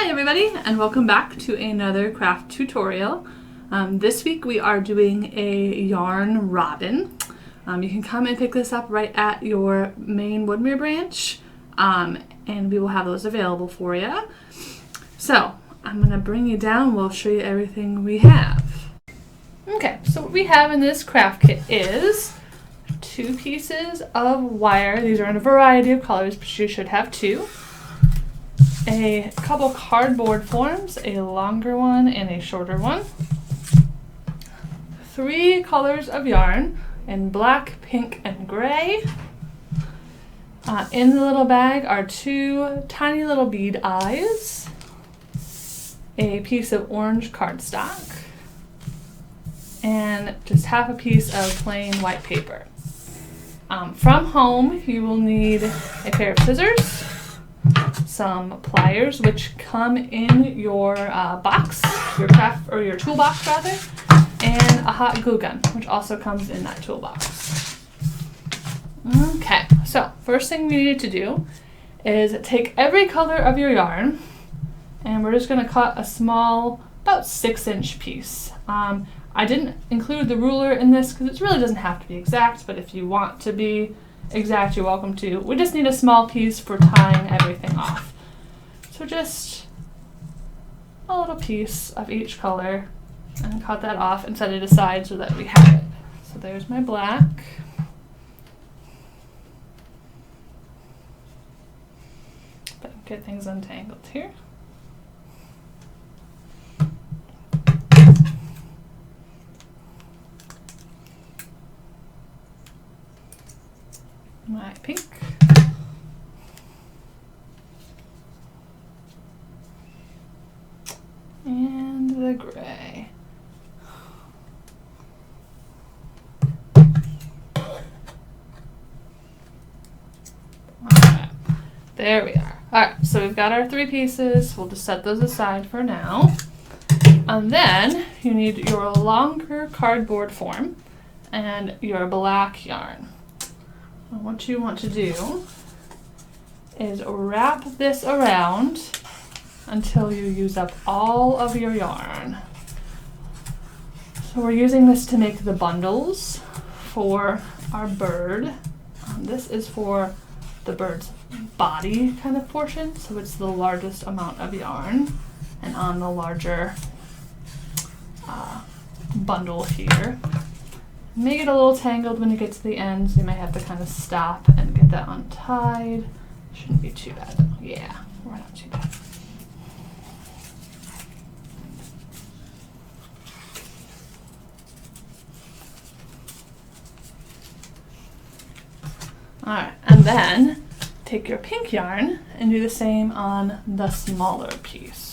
Hi everybody, and welcome back to another craft tutorial. This week we are doing a yarn robin. You can come and pick this up right at your main Woodmere branch, and we will have those available for you. So I'm going to bring you down. We'll show you everything we have. Okay, so what we have in this craft kit is 2 pieces of wire. These are in a variety of colors, but you should have 2. A couple cardboard forms, a longer one and a shorter one. 3 colors of yarn in black, pink, and gray. In the little bag are 2 tiny little bead eyes, a piece of orange cardstock, and just half a piece of plain white paper. From home, you will need a pair of scissors, some pliers, which come in your box, your craft or your toolbox rather, and a hot glue gun, which also comes in that toolbox. Okay, so first thing we need to do is take every color of your yarn, and we're just going to cut a small, about 6-inch piece. I didn't include the ruler in this because it really doesn't have to be exact, but if you want to be exact, you're welcome to. We just need a small piece for tying everything off. So just a little piece of each color and cut that off and set it aside so that we have it. So there's my black. But get things untangled here. My pink. And the gray. Alright, there we are. Alright, so we've got our 3 pieces. We'll just set those aside for now. And then you need your longer cardboard form and your black yarn. And what you want to do is wrap this around until you use up all of your yarn. So we're using this to make the bundles for our bird. This is for the bird's body kind of portion, so it's the largest amount of yarn, and on the larger bundle here. Make it a little tangled when you get to the end, so you might have to kind of stop and get that untied. Shouldn't be too bad though. Yeah, we're not too bad. Alright, and then take your pink yarn and do the same on the smaller piece.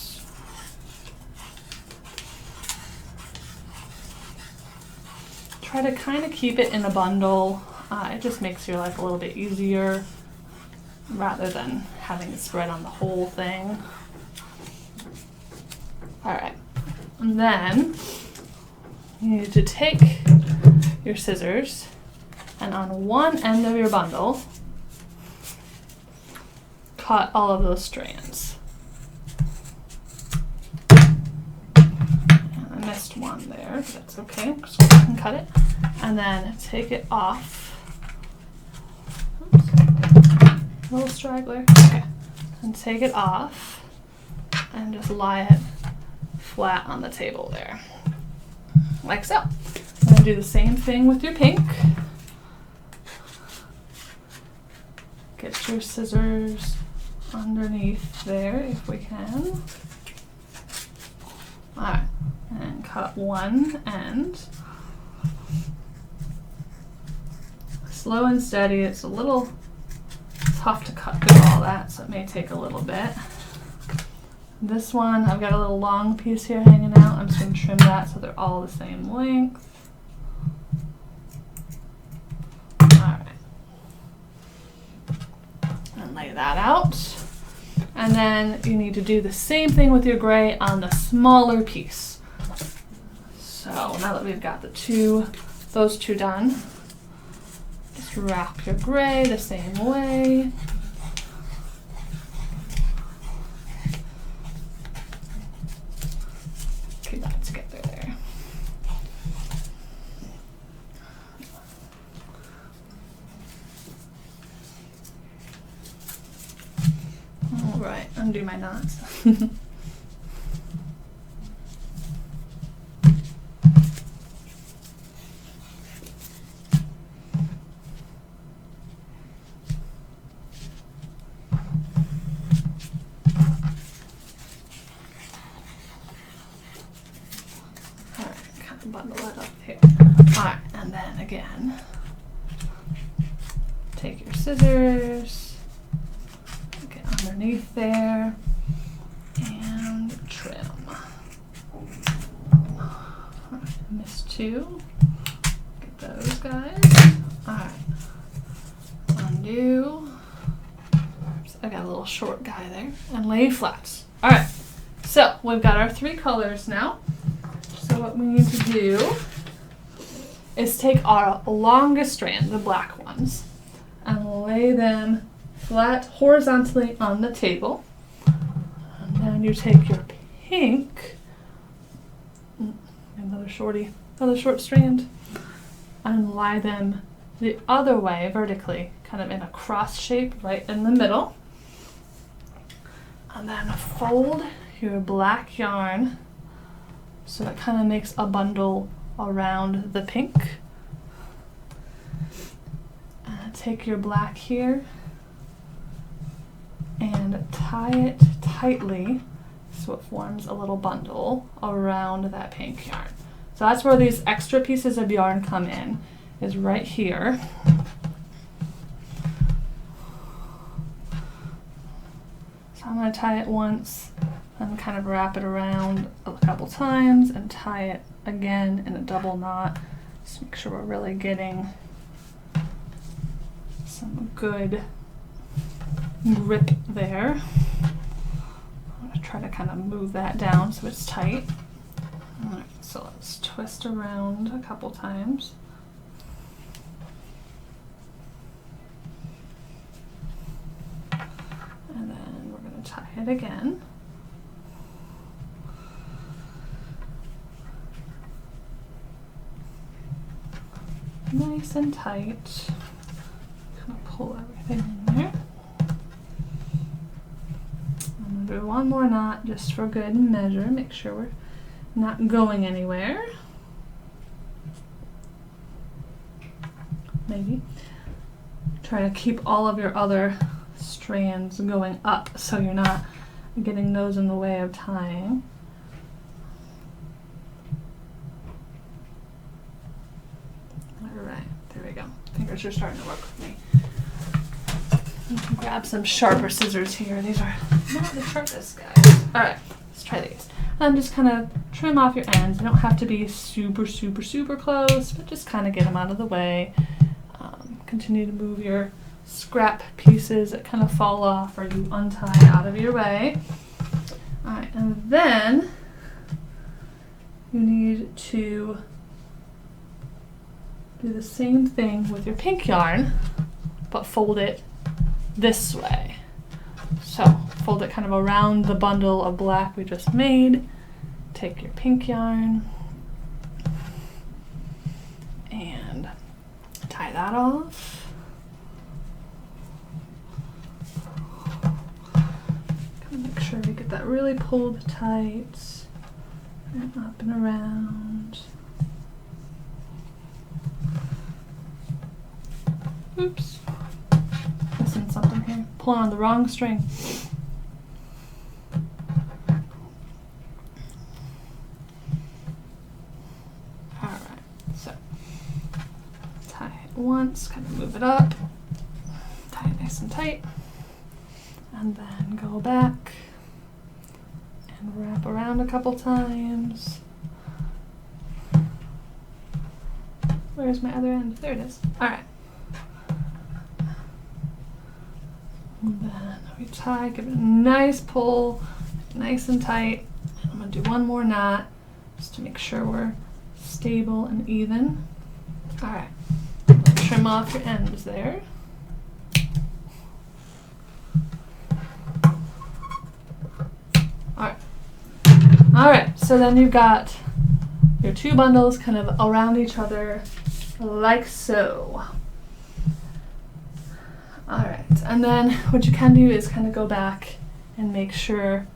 Try to kind of keep it in a bundle. It just makes your life a little bit easier rather than having it spread on the whole thing. Alright, and then you need to take your scissors and on one end of your bundle, cut all of those strands. I missed one there, but that's okay, so I can cut it. And then take it off. Oops. Little straggler. Okay. And take it off and just lie it flat on the table there. Like so. I'm going to do the same thing with your pink. Get your scissors underneath there if we can. Alright. And cut one end. Slow and steady. It's a little tough to cut through all that, so it may take a little bit. This one, I've got a little long piece here hanging out. I'm just going to trim that so they're all the same length. Alright. And lay that out. And then you need to do the same thing with your gray on the smaller piece. So now that we've got those two done, just wrap your gray the same way. right, undo my knots. Bundle it up here. Alright, and then again, take your scissors, get underneath there, and trim. Alright, missed two. Get those guys. Alright, undo. Oops, I got a little short guy there. And lay flats. Alright, so we've got our three colors now. So what we need to do is take our longest strand, the black ones, and lay them flat horizontally on the table. And then you take your pink, another short strand, and lie them the other way vertically, kind of in a cross shape right in the middle. And then fold your black yarn so that kind of makes a bundle around the pink. Take your black here and tie it tightly so it forms a little bundle around that pink yarn. So that's where these extra pieces of yarn come in, is right here. So I'm going to tie it once and kind of wrap it around a couple times and tie it again in a double knot. Just make sure we're really getting some good grip there. I'm going to try to kind of move that down so it's tight. Alright, so let's twist around a couple times. And then we're going to tie it again. Nice and tight. Kind of pull everything in there. I'm going to do one more knot just for good measure. Make sure we're not going anywhere. Maybe. Try to keep all of your other strands going up so you're not getting those in the way of tying. Alright, there we go. Fingers are starting to work with me. You can grab some sharper scissors here. These are not the sharpest, guys. Alright, let's try these. And just kind of trim off your ends. They don't have to be super, super, super close, but just kind of get them out of the way. Continue to move your scrap pieces that kind of fall off or you untie out of your way. Alright, and then you need to do the same thing with your pink yarn, but fold it this way. So fold it kind of around the bundle of black we just made. Take your pink yarn and tie that off. Kind of make sure we get that really pulled tight and up and around. Oops, missing something here. Pulling on the wrong string. Alright, so tie it once, kind of move it up, tie it nice and tight, and then go back and wrap around a couple times. Where's my other end? There it is. Alright. And then we tie, give it a nice pull, nice and tight. I'm going to do one more knot just to make sure we're stable and even. Alright, trim off your ends there. Alright, so then you've got your two bundles kind of around each other like so. Alright, and then what you can do is kind of go back and make sure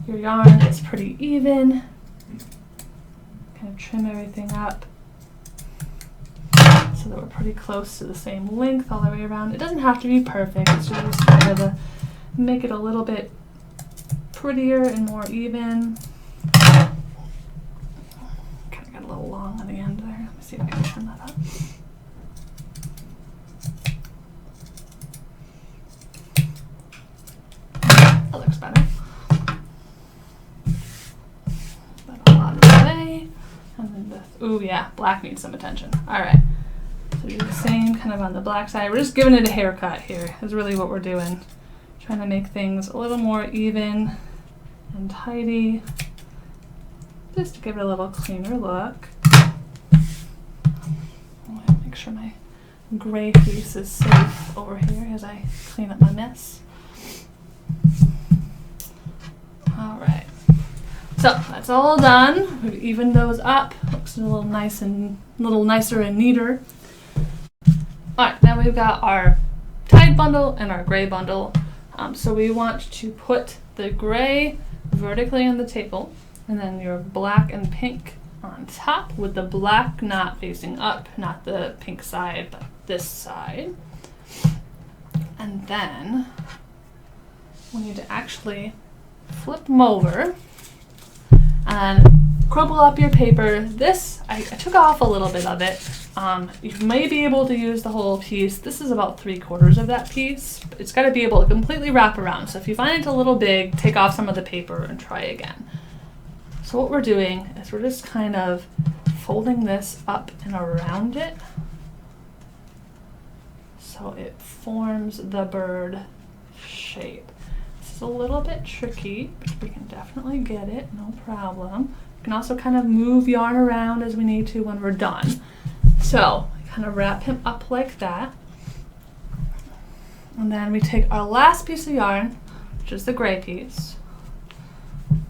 your yarn is pretty even. Kind of trim everything up so that we're pretty close to the same length all the way around. It doesn't have to be perfect, it's just kind of to make it a little bit prettier and more even. Kind of got a little long on the end there. Let me see if I can trim that up. That looks better. Put a lot of the way. And then this, ooh yeah, black needs some attention. All right, so do the same kind of on the black side. We're just giving it a haircut here is really what we're doing. Trying to make things a little more even and tidy, just to give it a little cleaner look. Make sure my gray piece is safe over here as I clean up my mess. All right, so that's all done. We've evened those up. Looks a little nice and nicer and neater. All right, now we've got our tied bundle and our gray bundle. So we want to put the gray vertically on the table, and then your black and pink on top with the black knot facing up, not the pink side, but this side. And then we need to actually flip them over and crumple up your paper. This, I took off a little bit of it. You may be able to use the whole piece. This is about 3/4 of that piece. It's got to be able to completely wrap around. So if you find it a little big, take off some of the paper and try again. So what we're doing is we're just kind of folding this up and around it so it forms the bird shape. This is a little bit tricky, but we can definitely get it, no problem. We can also kind of move yarn around as we need to when we're done. So kind of wrap him up like that. And then we take our last piece of yarn, which is the gray piece,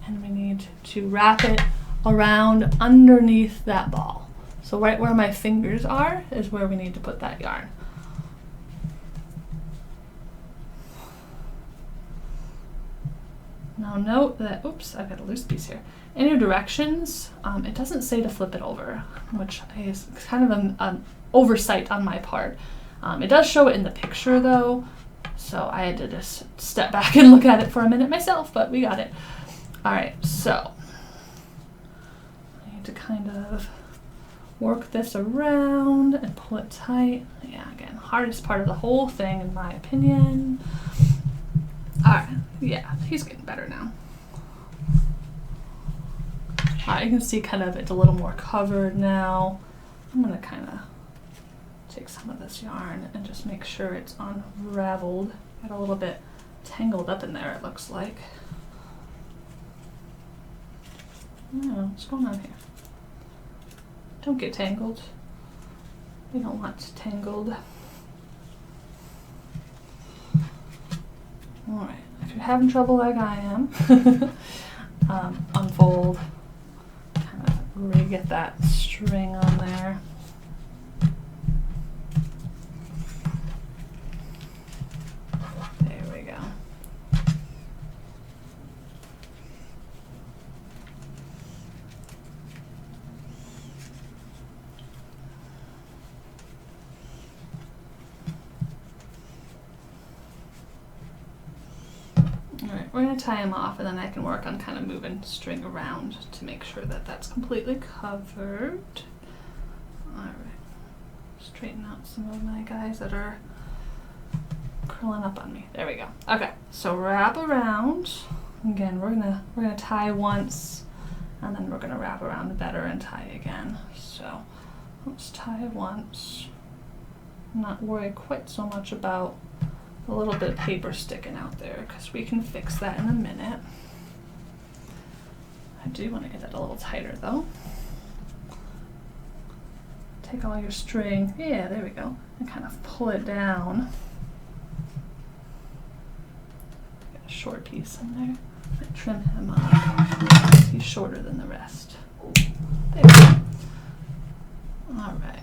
and we need to wrap it around underneath that ball. So right where my fingers are is where we need to put that yarn. Now note that, oops, I've got a loose piece here. In your directions, it doesn't say to flip it over, which is kind of an oversight on my part. It does show it in the picture though, so I had to just step back and look at it for a minute myself, but we got it. All right, so I need to kind of work this around and pull it tight. Yeah, again, hardest part of the whole thing in my opinion. All right, yeah, he's getting better now. All right, you can see kind of it's a little more covered now. I'm gonna kind of take some of this yarn and just make sure it's unraveled. Got a little bit tangled up in there, it looks like. I don't know, what's going on here? Don't get tangled. We don't want tangled. All right, if you're having trouble like I am, unfold, kind of re-get that string on there. There we go. Alright, we're going to tie them off and then I can work on kind of moving string around to make sure that that's completely covered. Alright, straighten out some of my guys that are curling up on me. There we go. Okay, so wrap around. Again, we're gonna tie once and then we're gonna wrap around better and tie again. So let's tie once. Not worry quite so much about a little bit of paper sticking out there because we can fix that in a minute. I do want to get that a little tighter though. Take all your string, yeah, there we go, and kind of pull it down. Got a short piece in there. Trim him up. He's shorter than the rest. There we go. All right.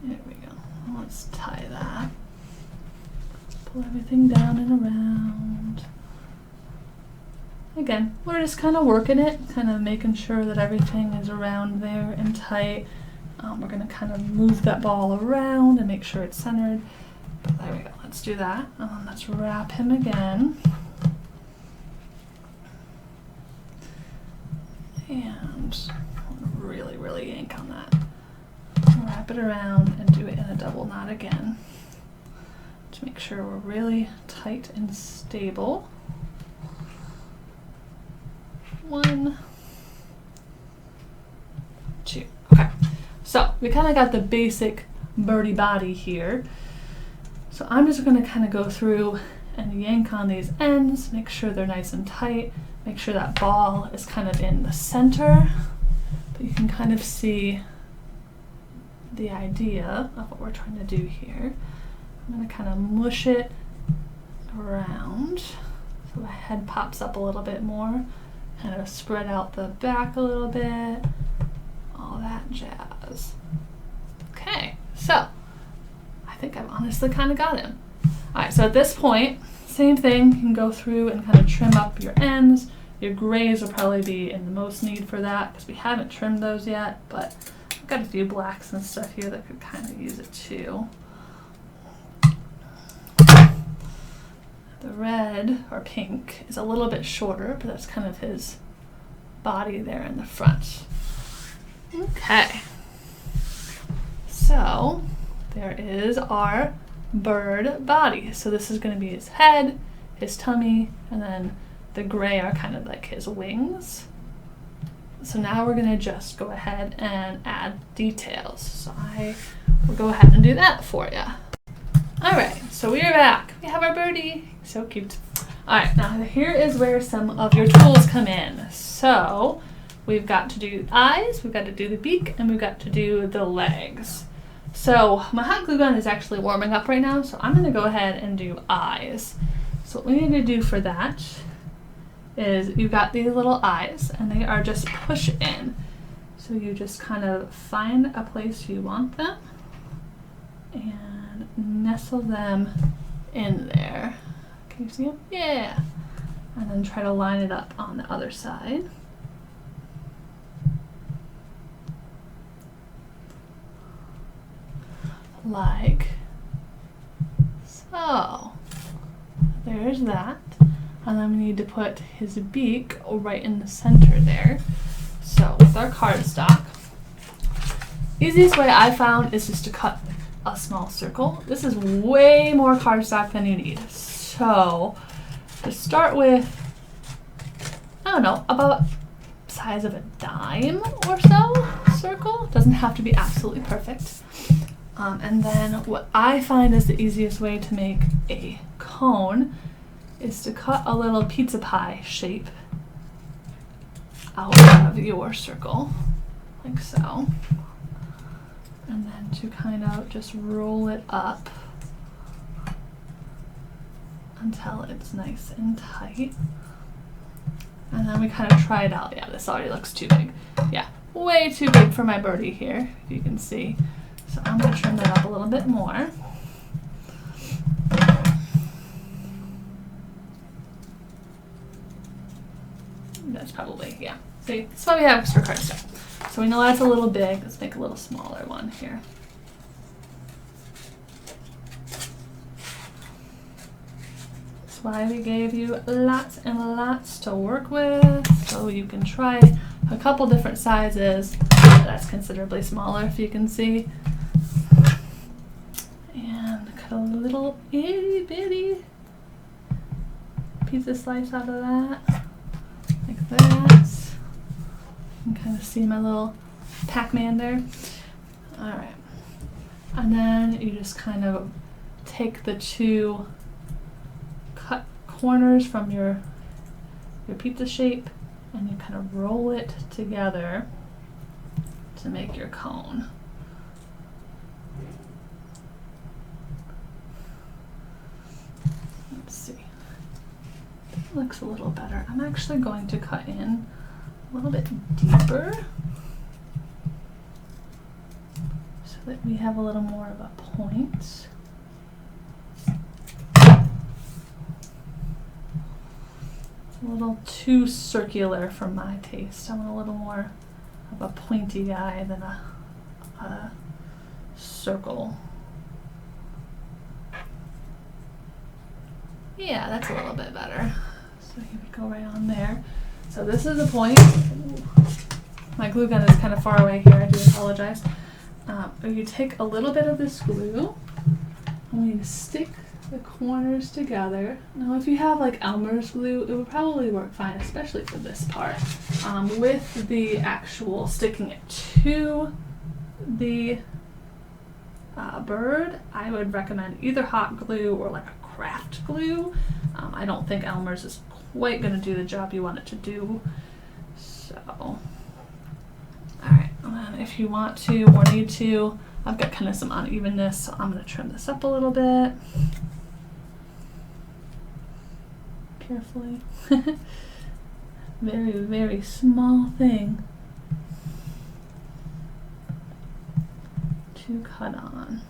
There we go. Let's tie apply that. Pull everything down and around. Again, we're just kind of working it, kind of making sure that everything is around there and tight. We're going to kind of move that ball around and make sure it's centered. But there we go. Let's do that. Let's wrap him again. And really, really yank on that. Wrap it around and do it in a double knot again to make sure we're really tight and stable. 1, 2. Okay, so we kind of got the basic birdie body here. So I'm just going to kind of go through and yank on these ends, make sure they're nice and tight, make sure that ball is kind of in the center, but you can kind of see the idea of what we're trying to do here. I'm going to kind of mush it around so the head pops up a little bit more, kind of spread out the back a little bit, all that jazz. Okay, so I think I've honestly kind of got him. All right, so at this point, same thing, you can go through and kind of trim up your ends. Your grays will probably be in the most need for that because we haven't trimmed those yet, but I've got a few blacks and stuff here that could kind of use it too. The red or pink is a little bit shorter, but that's kind of his body there in the front. Okay, so there is our bird body. So this is going to be his head, his tummy, and then the gray are kind of like his wings. So now we're going to just go ahead and add details. So I will go ahead and do that for you. Alright, so we are back. We have our birdie. So cute. Alright, now here is where some of your tools come in. So we've got to do eyes, we've got to do the beak, and we've got to do the legs. So my hot glue gun is actually warming up right now, so I'm going to go ahead and do eyes. So what we need to do for that is you've got these little eyes, and they are just push in. So you just kind of find a place you want them and nestle them in there. Can you see them? Yeah. And then try to line it up on the other side. Like so. There's that. And then we need to put his beak right in the center there. So with our cardstock, easiest way I found is just to cut a small circle. This is way more cardstock than you need. So to start with, I don't know, about size of a dime or so circle. Doesn't have to be absolutely perfect. And then what I find is the easiest way to make a cone is to cut a little pizza pie shape out of your circle, like so. And then to kind of just roll it up until it's nice and tight. And then we kind of try it out. Yeah, this already looks too big. Yeah, way too big for my birdie here, if you can see. So I'm going to trim that up a little bit more. That's probably, yeah. See, that's why we have extra cardstock. So we know that's a little big. Let's make a little smaller one here. That's why we gave you lots and lots to work with. So you can try a couple different sizes. That's considerably smaller, if you can see. And cut a little itty bitty pizza slice out of that. Like that. You can kind of see my little Pac-Man there. Alright. And then you just kind of take the two cut corners from your pizza shape and you kind of roll it together to make your cone. Let's see. That looks a little better. I'm actually going to cut in a little bit deeper so that we have a little more of a point. little too circular for my taste. I want a little more of a pointy eye than a circle. Yeah, that's a little bit better. So here we go right on there. So this is the point. Ooh. My glue gun is kind of far away here, I do apologize. You take a little bit of this glue and you stick the corners together. Now if you have like Elmer's glue, it would probably work fine, especially for this part. With the actual sticking it to the bird, I would recommend either hot glue or like a craft glue. I don't think Elmer's is quite going to do the job you want it to do. So, alright, and then if you want to or need to, I've got kind of some unevenness, so I'm going to trim this up a little bit. Carefully. Very, very small thing to cut on.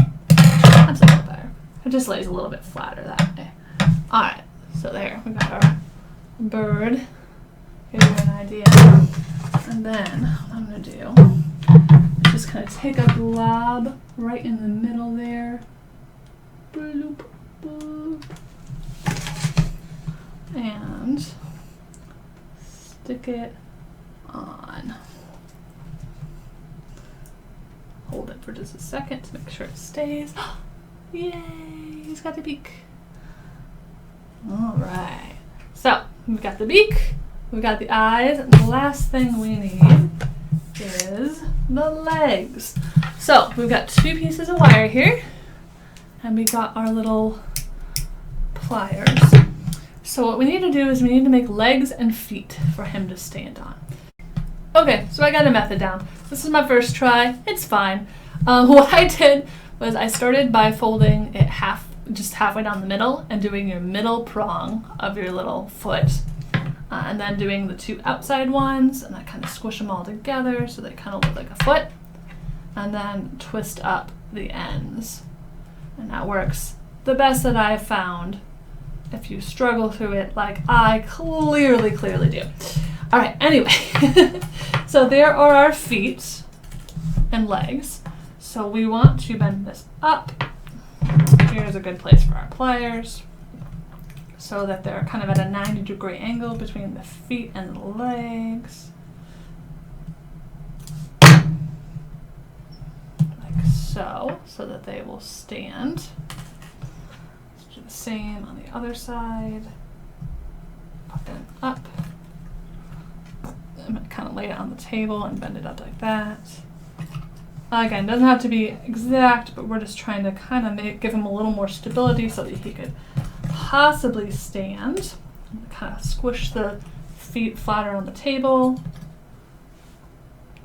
That's a little better. It just lays a little bit flatter that way. Alright, so there, we got our bird. Give you an idea. And then what I'm going to do, just kind of take a blob right in the middle there. Bloop, bloop. And stick it on. Hold it for just a second to make sure it stays. Yay! He's got the beak. Alright. So, we've got the beak, we've got the eyes, and the last thing we need is the legs. So, we've got 2 pieces of wire here, and we got our little pliers. So what we need to do is we need to make legs and feet for him to stand on. Okay, so I got a method down. This is my first try. It's fine. What I did was I started by folding it just halfway down the middle and doing your middle prong of your little foot, and then doing the 2 outside ones, and I kind of squish them all together so they kind of look like a foot, and then twist up the ends. And that works the best that I've found if you struggle through it like I clearly do. All right, anyway, so there are our feet and legs. So we want to bend this up. Here's a good place for our pliers so that they're kind of at a 90-degree angle between the feet and the legs. Like so that they will stand. Let's do the same on the other side. Pop them up. I'm going to kind of lay it on the table and bend it up like that. Again, doesn't have to be exact, but we're just trying to kind of give him a little more stability so that he could possibly stand. Kind of squish the feet flatter on the table.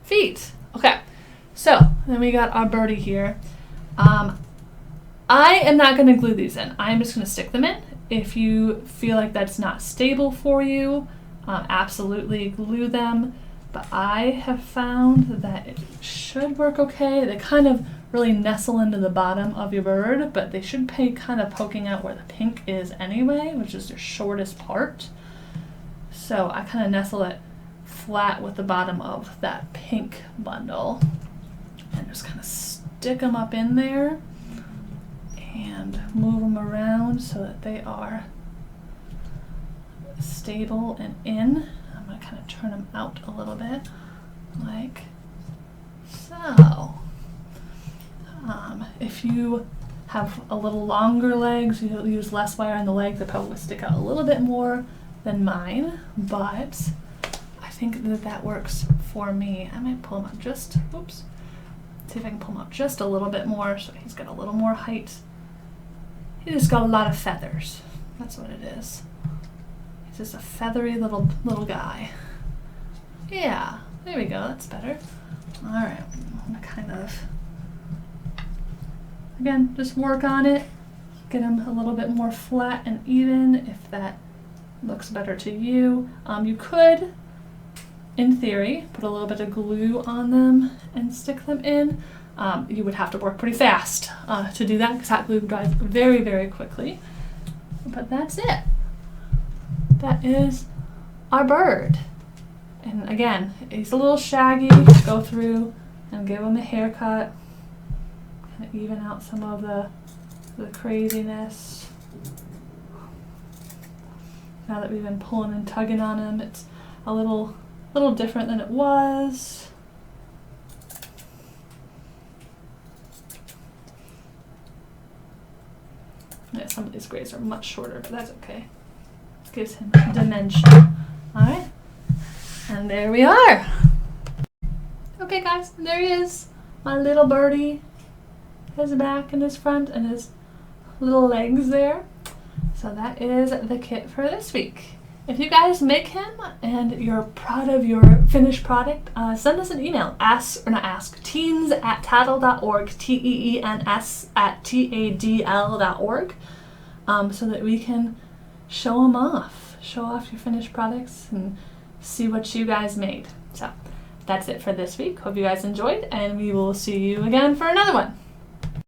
Feet. Okay, so then we got our birdie here. I am not going to glue these in. I'm just going to stick them in. If you feel like that's not stable for you, absolutely glue them. But I have found that it should work okay. They kind of really nestle into the bottom of your bird, but they should be kind of poking out where the pink is anyway, which is their shortest part. So I kind of nestle it flat with the bottom of that pink bundle and just kind of stick them up in there and move them around so that they are stable and in. I'm going to kind of turn them out a little bit, like so. If you have a little longer legs, you'll use less wire on the leg, they'll probably stick out a little bit more than mine, but I think that works for me. I might pull him up just, oops, see if I can pull him up just a little bit more so he's got a little more height. He just got a lot of feathers. That's what it is. He's just a feathery little guy. Yeah, there we go, that's better. All right, I'm gonna kind of, again, just work on it, get him a little bit more flat and even if that looks better to you. You could in theory, put a little bit of glue on them and stick them in. You would have to work pretty fast to do that because hot glue dries very, very quickly. But that's it. That is our bird. And again, he's a little shaggy. Go through and give him a haircut. Kind of even out some of the craziness. Now that we've been pulling and tugging on him, it's a little different than it was. Yeah, some of these grays are much shorter, but that's okay. Gives him dimension. Alright, and there we are. Okay guys, there he is, my little birdie. His back and his front and his little legs there. So that is the kit for this week. If you guys make him and you're proud of your finished product, send us an email, teens@tadl.org, teens@tadl.org, so that we can show them off. Show off your finished products and see what you guys made. So that's it for this week. Hope you guys enjoyed, and we will see you again for another one.